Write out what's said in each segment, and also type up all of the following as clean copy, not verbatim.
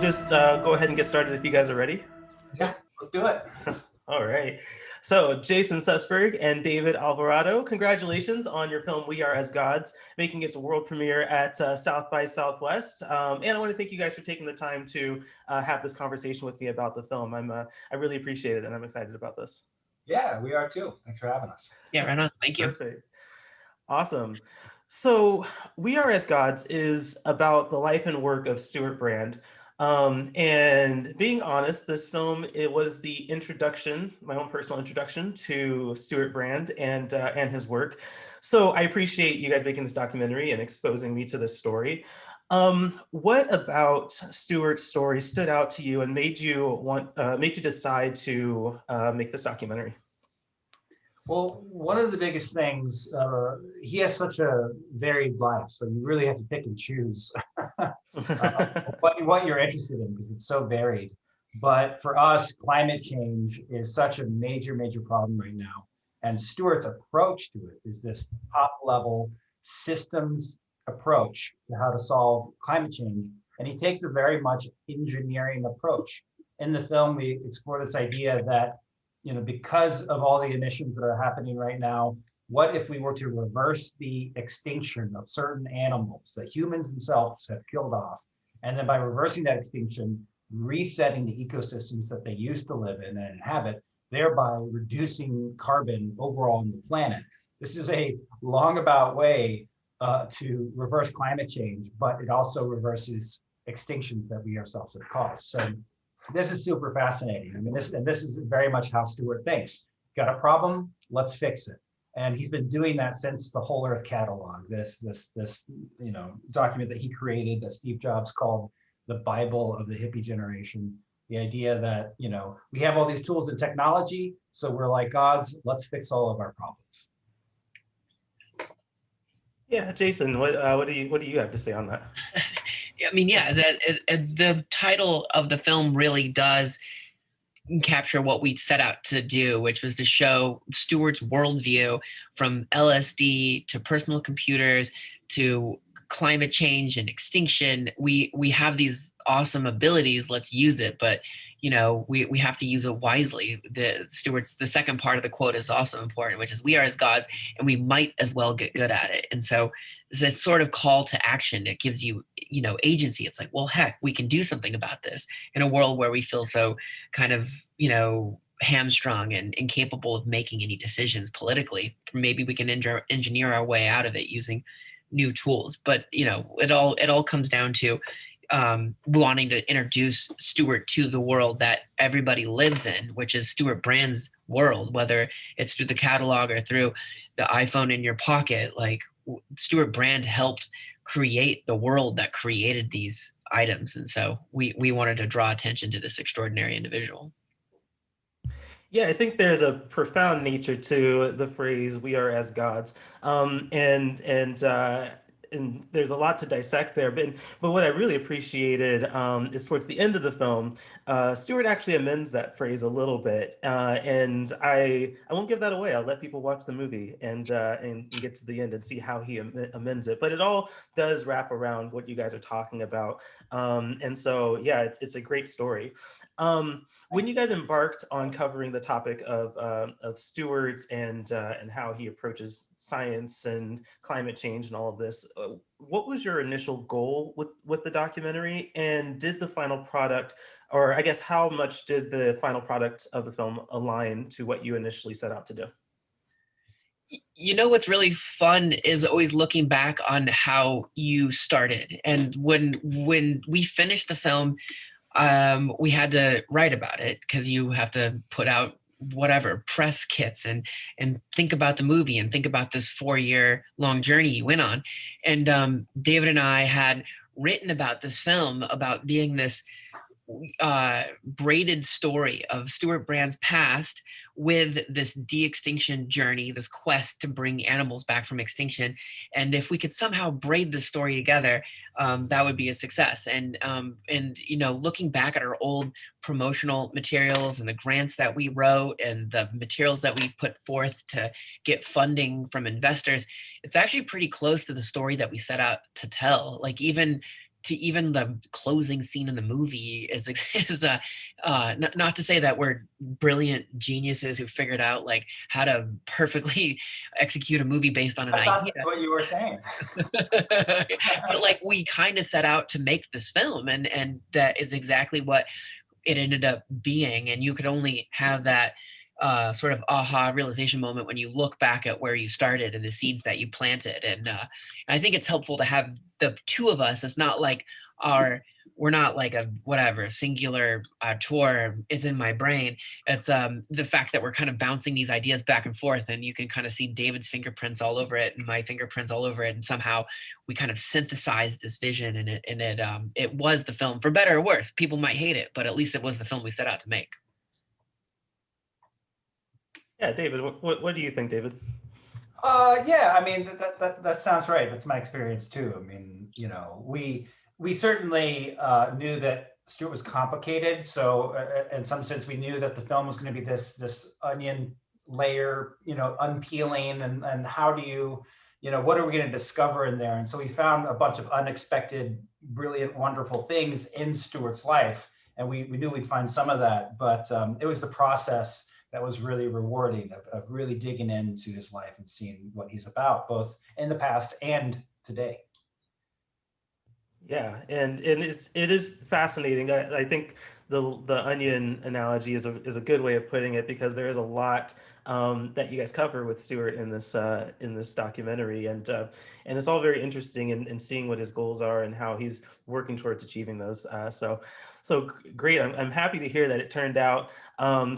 just go ahead and get started if you guys are ready. Yeah, let's do it. All right. So Jason Sussberg and David Alvarado, congratulations on your film We Are as Gods, making its world premiere at South by Southwest. And I want to thank you guys for taking the time to have this conversation with me about the film. I really appreciate it, and I'm excited about this. Yeah, we are too. Thanks for having us. Yeah, right on. Thank you. Perfect. Awesome. So We Are as Gods is about the life and work of Stweart Brand. And being honest, this film, it was the introduction, my own personal introduction to Stweart Brand and his work. So I appreciate you guys making this documentary and exposing me to this story. What about Stweart's story stood out to you and made you decide to make this documentary? Well, one of the biggest things, he has such a varied life, so you really have to pick and choose what you're interested in because it's so varied. But for us, climate change is such a major, major problem right now. And Stewart's approach to it is this top level systems approach to how to solve climate change. And he takes a very much engineering approach. In the film, we explore this idea that, because of all the emissions that are happening right now, what if we were to reverse the extinction of certain animals that humans themselves have killed off? And then by reversing that extinction, resetting the ecosystems that they used to live in and inhabit, thereby reducing carbon overall on the planet. This is a long about way to reverse climate change, but it also reverses extinctions that we ourselves have caused. So this is super fascinating. I mean, this is very much how Stweart thinks. Got a problem? Let's fix it. And he's been doing that since the Whole Earth Catalog, this document that he created that Steve Jobs called the Bible of the hippie generation. The idea that, we have all these tools and technology, so we're like gods, let's fix all of our problems. Yeah, Jason, what do you have to say on that? I mean, yeah, the title of the film really does capture what we set out to do, which was to show Stewart's worldview from LSD to personal computers to climate change and extinction. We have these awesome abilities, let's use it, but we have to use it wisely. The second part of the quote is also important, which is we are as gods and we might as well get good at it. And so this sort of call to action, it gives you, agency. It's like, well, heck, we can do something about this in a world where we feel so kind of, hamstrung and incapable of making any decisions politically. Maybe we can engineer our way out of it using new tools. But, it all comes down to wanting to introduce Stweart to the world that everybody lives in, which is Stweart Brand's world, whether it's through the catalog or through the iPhone in your pocket. Like Stweart Brand helped create the world that created these items. And so we wanted to draw attention to this extraordinary individual. Yeah, I think there's a profound nature to the phrase "we are as gods," and there's a lot to dissect there. But what I really appreciated is towards the end of the film, Stweart actually amends that phrase a little bit, and I won't give that away. I'll let people watch the movie and get to the end and see how he amends it. But it all does wrap around what you guys are talking about, and so yeah, it's a great story. When you guys embarked on covering the topic of Stweart and how he approaches science and climate change and all of this, what was your initial goal with the documentary? And did the final product, or I guess how much did the final product of the film align to what you initially set out to do? What's really fun is always looking back on how you started. And when we finished the film, we had to write about it because you have to put out whatever press kits and think about the movie and think about this 4-year long journey you went on. And David and I had written about this film about being this braided story of Stweart Brand's past with this de-extinction journey, this quest to bring animals back from extinction. And if we could somehow braid the story together, that would be a success. And looking back at our old promotional materials and the grants that we wrote and the materials that we put forth to get funding from investors, it's actually pretty close to the story that we set out to tell. Like even to even the closing scene in the movie is not to say that we're brilliant geniuses who figured out like how to perfectly execute a movie based on an I thought idea. that's what you were saying. But like we kind of set out to make this film, and that is exactly what it ended up being. And you could only have that sort of aha realization moment when you look back at where you started and the seeds that you planted. And I think it's helpful to have the two of us. It's not like we're not like a whatever singular tour is in my brain. It's the fact that we're kind of bouncing these ideas back and forth, and you can kind of see David's fingerprints all over it and my fingerprints all over it, and somehow we kind of synthesized this vision, and it was the film, for better or worse. People might hate it, but at least it was the film we set out to make. Yeah, David, what do you think, David? Yeah, I mean that sounds right. That's my experience too. I mean, you know, we certainly knew that Stweart was complicated. So in some sense, we knew that the film was going to be this onion layer, you know, unpeeling, and how do you know, what are we going to discover in there? And so we found a bunch of unexpected, brilliant, wonderful things in Stewart's life, and we knew we'd find some of that. But it was the process that was really rewarding of really digging into his life and seeing what he's about, both in the past and today. Yeah, and it is fascinating. I think the onion analogy is a good way of putting it, because there is a lot that you guys cover with Stewart in this documentary, and it's all very interesting in seeing what his goals are and how he's working towards achieving those. So great. I'm happy to hear that it turned out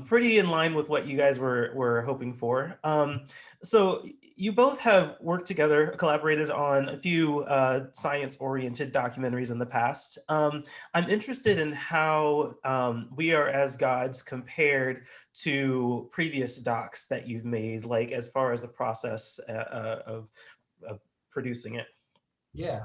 pretty in line with what you guys were hoping for. So you both have worked together, collaborated on a few science-oriented documentaries in the past. I'm interested in how We Are As Gods compared to previous docs that you've made, like as far as the process of producing it. Yeah.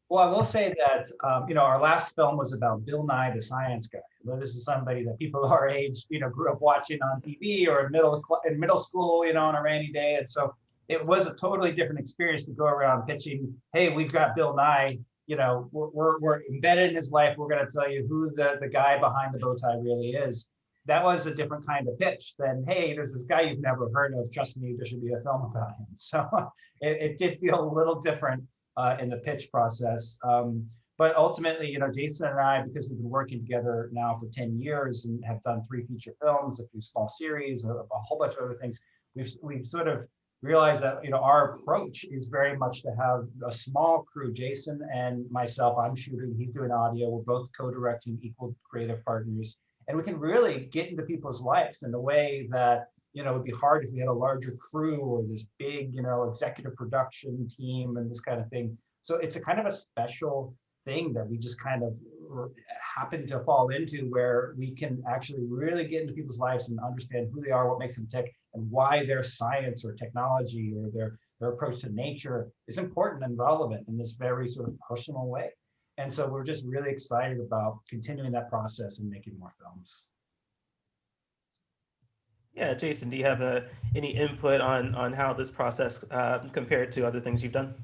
Well, I will say that, you know, our last film was about Bill Nye, the science guy. This is somebody that people our age, you know, grew up watching on TV or in middle school, you know, on a rainy day. And so it was a totally different experience to go around pitching, hey, we've got Bill Nye, you know, we're embedded in his life. We're going to tell you who the guy behind the bow tie really is. That was a different kind of pitch than, hey, there's this guy you've never heard of. Trust me, there should be a film about him. So it did feel a little different in the pitch process. But ultimately, you know, Jason and I, because we've been working together now for 10 years and have done 3 feature films, a few small series, a whole bunch of other things, we've sort of realized that, you know, our approach is very much to have a small crew. Jason and myself, I'm shooting, he's doing audio. We're both co-directing, equal creative partners. And we can really get into people's lives in a way that, you know, it'd be hard if we had a larger crew or this big, you know, executive production team and this kind of thing. So it's a kind of a special thing that we just kind of happen to fall into, where we can actually really get into people's lives and understand who they are, what makes them tick, and why their science or technology or their approach to nature is important and relevant in this very sort of personal way. And so we're just really excited about continuing that process and making more films. Yeah, Jason, do you have any input on how this process compared to other things you've done?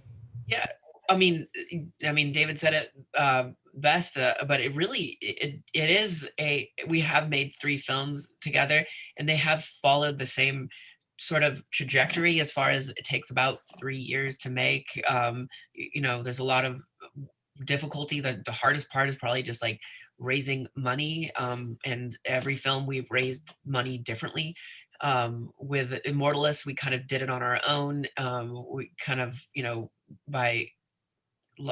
Yeah, I mean, David said it best, but it really it is we have made 3 films together, and they have followed the same sort of trajectory as far as it takes about 3 years to make. You know, there's a lot of difficulty. The hardest part is probably just like raising money, and every film we've raised money differently. With Immortalist, we kind of did it on our own. We kind of, you know, by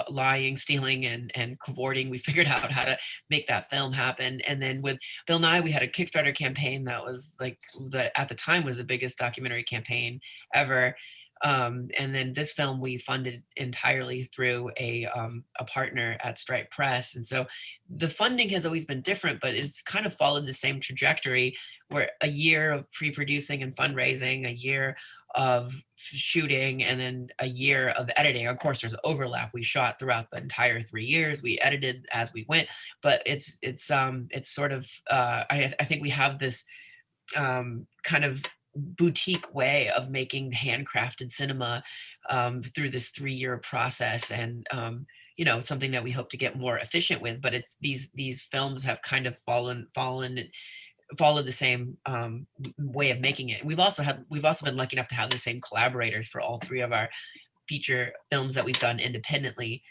lying, stealing, and cavorting, we figured out how to make that film happen. And then with Bill Nye, we had a Kickstarter campaign that was like at the time was the biggest documentary campaign ever. And then this film we funded entirely through a partner at Stweart Press. And so the funding has always been different, but it's kind of followed the same trajectory, where a year of pre-producing and fundraising, a year of shooting, and then a year of editing. Of course, there's overlap. We shot throughout the entire 3 years. We edited as we went, but it's sort of I think we have this kind of boutique way of making handcrafted cinema through this 3-year process. And something that we hope to get more efficient with. But it's these films have kind of followed the same way of making it. We've also been lucky enough to have the same collaborators for all three of our feature films that we've done independently,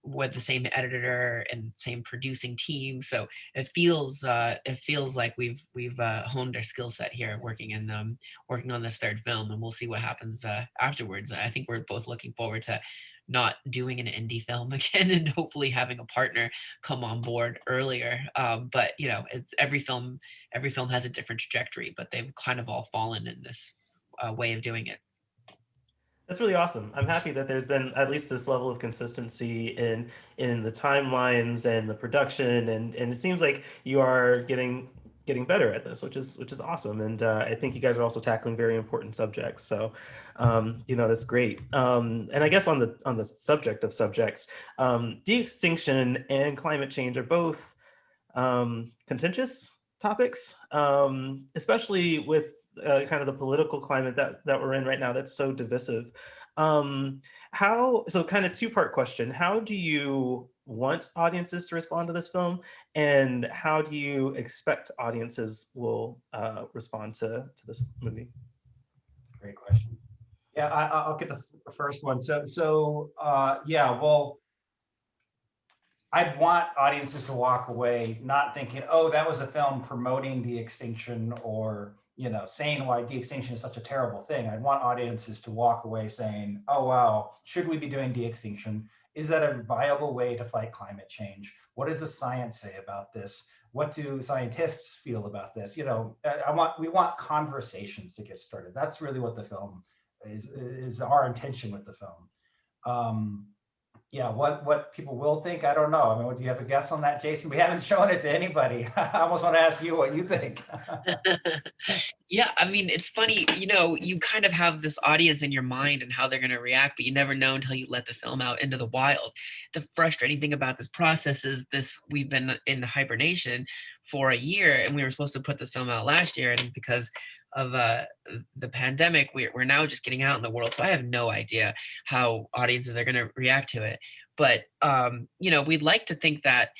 with the same editor and same producing team. So it feels like we've honed our skill set here working on this third film, and we'll see what happens afterwards. I think we're both looking forward to not doing an indie film again, and hopefully having a partner come on board earlier. But it's every film has a different trajectory, but they've kind of all fallen in this way of doing it. That's really awesome. I'm happy that there's been at least this level of consistency in the timelines and the production, and it seems like you are getting better at this, which is awesome. And I think you guys are also tackling very important subjects. So, that's great. And I guess on the subject of subjects, de-extinction and climate change are both contentious topics, especially with kind of the political climate that we're in right now that's so divisive. So kind of two-part question. How do you want audiences to respond to this film? And how do you expect audiences will respond to this movie? Great question. Yeah, I'll get the first one. Yeah, well, I'd want audiences to walk away not thinking, oh, that was a film promoting de-extinction or saying why de-extinction is such a terrible thing. I'd want audiences to walk away saying, oh, wow, should we be doing de-extinction? Is that a viable way to fight climate change? What does the science say about this? What do scientists feel about this? We want conversations to get started. That's really what the film is our intention with the film. Yeah, what people will think, I don't know. I mean, do you have a guess on that, Jason? We haven't shown it to anybody. I almost want to ask you what you think. Yeah, I mean, it's funny, you kind of have this audience in your mind and how they're going to react, but you never know until you let the film out into the wild. The frustrating thing about this process is we've been in hibernation for a year, and we were supposed to put this film out last year, and because of the pandemic, we're now just getting out in the world. So I have no idea how audiences are going to react to it. But, we'd like to think that,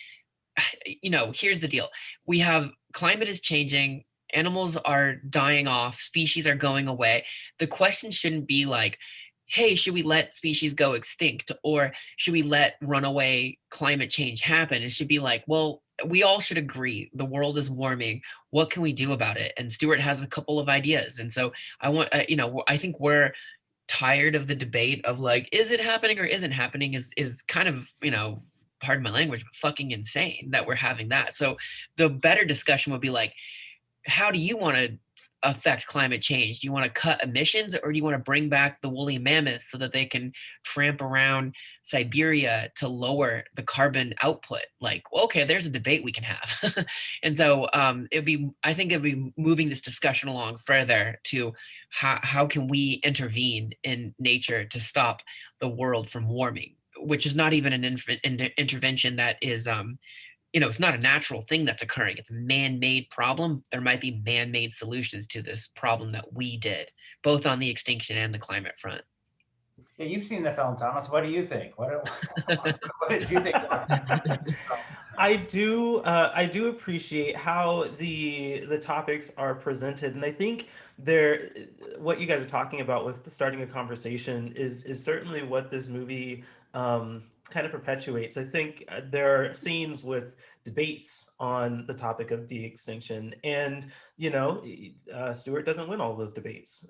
here's the deal. We have climate is changing. Animals are dying off. Species are going away. The question shouldn't be like, hey, should we let species go extinct? Or should we let runaway climate change happen? It should be like, well, we all should agree the world is warming. What can we do about it? And Stweart has a couple of ideas. And so I think we're tired of the debate of like, is it happening or isn't happening is kind of, pardon my language, but fucking insane that we're having that. So the better discussion would be like, how do you want to affect climate change? Do you want to cut emissions, or do you want to bring back the woolly mammoths so that they can tramp around Siberia to lower the carbon output? Like, well, okay, there's a debate we can have. And so I think it'd be moving this discussion along further to how can we intervene in nature to stop the world from warming, which is not even an intervention that is it's not a natural thing that's occurring. It's a man-made problem. There might be man-made solutions to this problem that we did, both on the extinction and the climate front. Yeah, you've seen the film, Thomas. What do you think? What did you think? I do appreciate how the topics are presented, and I think what you guys are talking about with starting a conversation is certainly what this movie kind of perpetuates. I think there are scenes with debates on the topic of de-extinction, and Stweart doesn't win all those debates.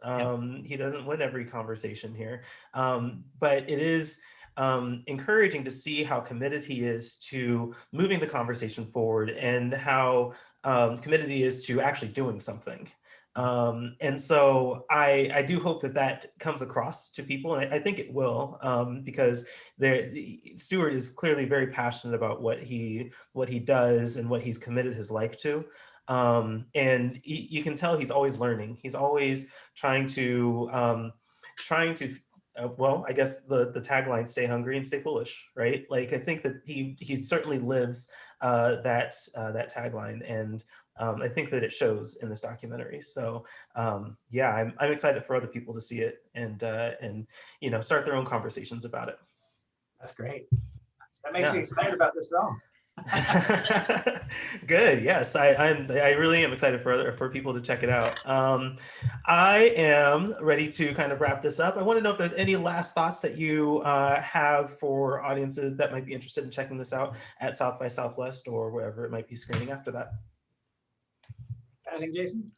He doesn't win every conversation here, but it is encouraging to see how committed he is to moving the conversation forward, and how committed he is to actually doing something. And so I do hope that comes across to people, and I think it will, because Stweart is clearly very passionate about what he does and what he's committed his life to. And you can tell he's always learning. He's always trying to well, I guess the tagline, stay hungry and stay foolish, right? Like, I think that he certainly lives that tagline, and I think that it shows in this documentary. So yeah, I'm excited for other people to see it and start their own conversations about it. That's great. That makes me excited about this film. Good. Yes, I really am excited for people to check it out. I am ready to kind of wrap this up. I want to know if there's any last thoughts that you have for audiences that might be interested in checking this out at South by Southwest or wherever it might be screening after that. Anything, Jason?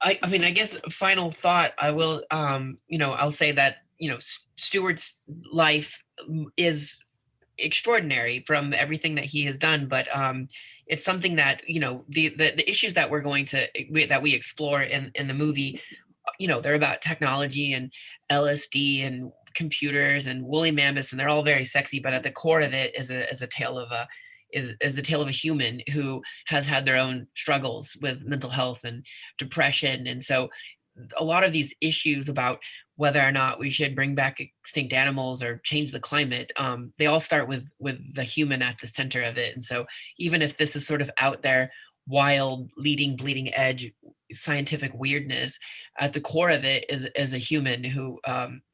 I mean, I guess final thought, I will, I'll say that, Stweart's life is extraordinary from everything that he has done, but it's something that, the issues that that we explore in the movie, they're about technology and LSD and computers and woolly mammoths, and they're all very sexy, but at the core of it is a tale of the tale of a human who has had their own struggles with mental health and depression. And so a lot of these issues about whether or not we should bring back extinct animals or change the climate, they all start with the human at the center of it. And so even if this is sort of out there, wild, bleeding edge scientific weirdness, at the core of it is a human who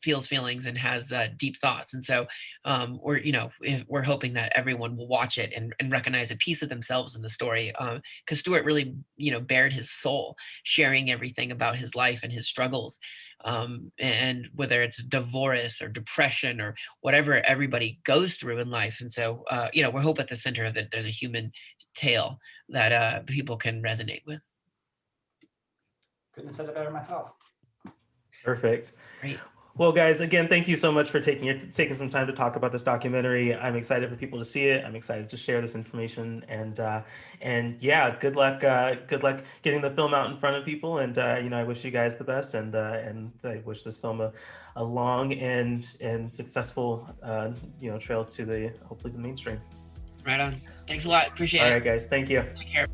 feels feelings and has deep thoughts. And so we're hoping that everyone will watch it and recognize a piece of themselves in the story, because Stweart really bared his soul, sharing everything about his life and his struggles, and whether it's divorce or depression or whatever everybody goes through in life. And so we hope at the center of it there's a human tale that people can resonate with. Couldn't have said it better myself. Perfect. Great. Well, guys, again, thank you so much for taking some time to talk about this documentary. I'm excited for people to see it. I'm excited to share this information, and yeah, good luck getting the film out in front of people. And I wish you guys the best, and I wish this film a long and successful trail to hopefully the mainstream. Right on. Thanks a lot. Appreciate it. All right, guys. Thank you. Take care.